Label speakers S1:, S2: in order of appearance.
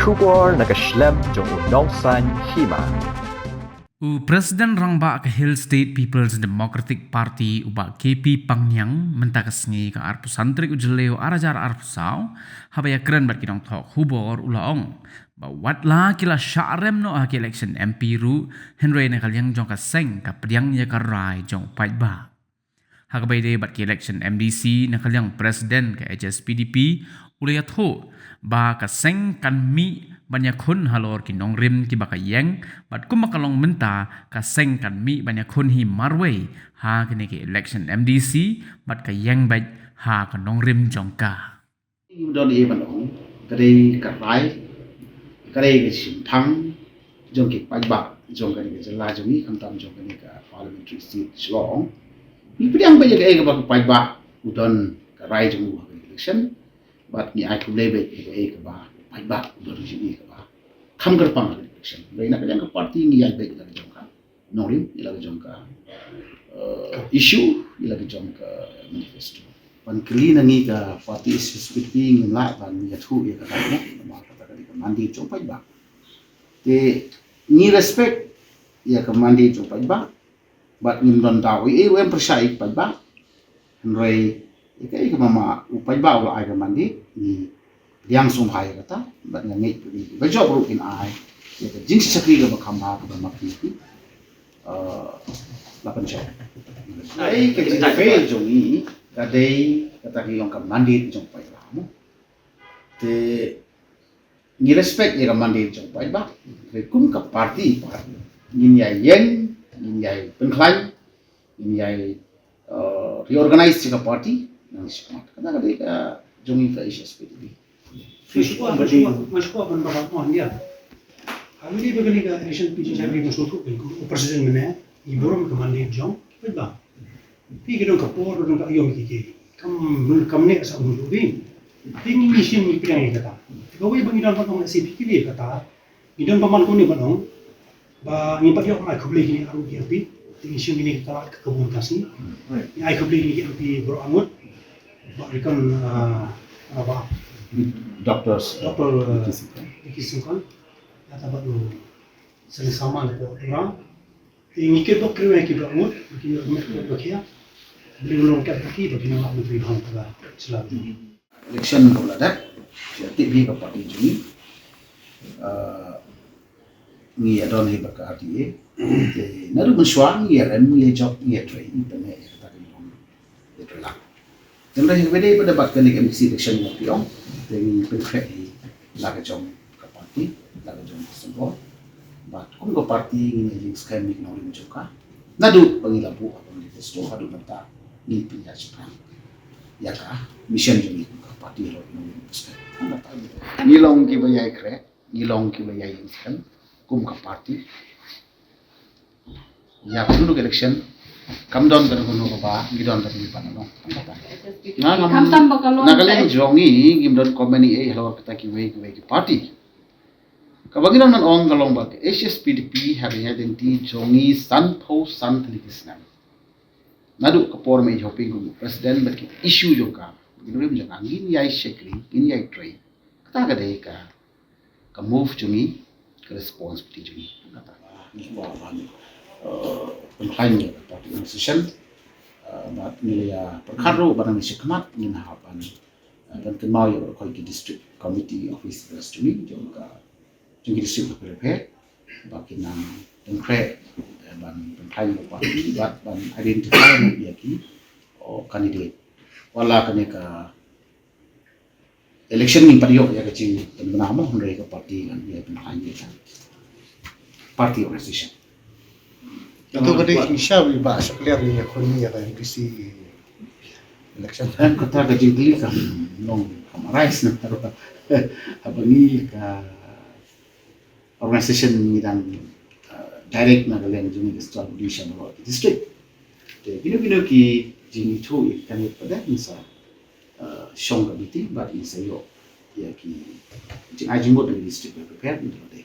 S1: Kubor nakaslem jong unongsan hima.
S2: Presiden Rangba ke Hill State People's Democratic Party uba KP Pangyang mentakasngi ke arpu santrik ujeleo arajar arpu sao habaya keren bat kinong tok hubor ulaong bawat la kila syarem no ke election MP ru Henry na kalyang jong ka seng ka pediang ya karai jong pait ba hakabay de bat ki election MDC na kalyang presiden ke HSPDP ulaya tho ba ka seng kan mi banyak kun halor kinong rim ki baka yang bat kumakalong menta ka seng kan mi banyak kun hi marway ha kini ki election MDC bat ka yang bat ha kanong rim jongka
S3: don e ban ong kare ka rai kare ke sim thang jong ki pai ba jong ka ni la jong ni kam tam jong ka ni ka parliamentary seat slong ni pediang ba ya ka ba pai ba udon ka rai jong ka election but ni ai ku lebe ka ba pai ba udon ji ka ba kham gar pang election lai na ka jang ka party ni ai be ka jong ka norim ila ka jong ka issue ila ka jong ka manifesto pan kli na ngi ka party is speaking in la ban ya thu ya ka ne ma ka ka mandi jong pai ba te ni respect ya ka mandi jong pai ba but ni don daw e wem persai pai ba nrei ka mama upai ba ula ai ka mandi ni yang sum hai ka ta but ngai pu ba job ru in ai ya ka jing sakri ka ba khamba ka ba makni la pan job ai ka ji fe jong ni ka dei ka ta ki long ka mandi jong pai ba mo te ni respect ya ka mandi jong pai ba ke kum ka party ni ya yen ni ya pen khlai ni ya reorganize ka party nang smart kada ka dei ka jong ni fa SPDP
S4: Masuk apa nak buat dia? Kami ni begini ke election pitch saya beri musuh presiden mana, ibu orang kemana jom, betul. Pi kita kapor, kita ayam kiki, kam ni asal musuh ni. Tinggi mission ni pilihan kata. Kalau ibu ngidan pakai mana CP kiri kata, ngidan paman kau ni mana? Bah ni pakai orang aku beli ni aru kiapi, tinggi mission ni kita komunikasi. Ni aku beli ni kiapi berangut, bah ikan apa?
S3: Doktor
S4: Dikisungkan kata baru sama lepas orang ini kita kira kita umur kita berkia beli ulung kat kaki bagi nak menteri hang pada selalu
S3: election bola dah jadi bi ka party juni ni adon hi baka RTA naru mensuang ni ran ni job ni train ni tane kata ni dia terlak dan dah beda pada debat kali MC election ni piong dari perfect laga jom ka party laga jom sembol but kung ka party ni scam ni no rin joka nadu pangilabu apa manifesto hadu mata ni pinya chipang ya ka mission jom ka party lo no rin scam nilong ki bayai kre nilong ki bayai scam kum ka party ya kunu election kam don kan kono ba gidon ta ni panalo nagaling jongi gimdon komeni hello kata ki we party kabagin nan ong galong ba HSPDP hari identity jongi san pho san telikisnan nadu kapor me hoping ko president ba ki issue joka ginurim janga ngin yai shekri ngin yai tray kata ka dei ka move jongi ka response pti jongi kata ni ba penghanya party institution bat nilai perkara barang sikmat ni hapan dan kenal ya koi ki district committee office restui juga jadi district prepare bakinang konkret ban penghanya party bat ban identify dia ki candidate wala kane ka election ni pario ya kecil dan nama hundai ka party kan dia penghanya party organization
S5: itu kan insya Allah bahasa clear ni ekonomi ya kan MPC election
S3: kan kata gaji beli kan nong kamarais na taruh apa ni ka organisation ni dan direct na galen jumi distribution of district bino ki jini tu kan pada insa shong ka biti but insa yo ya ki jing ajimbo dari district prepare untuk dek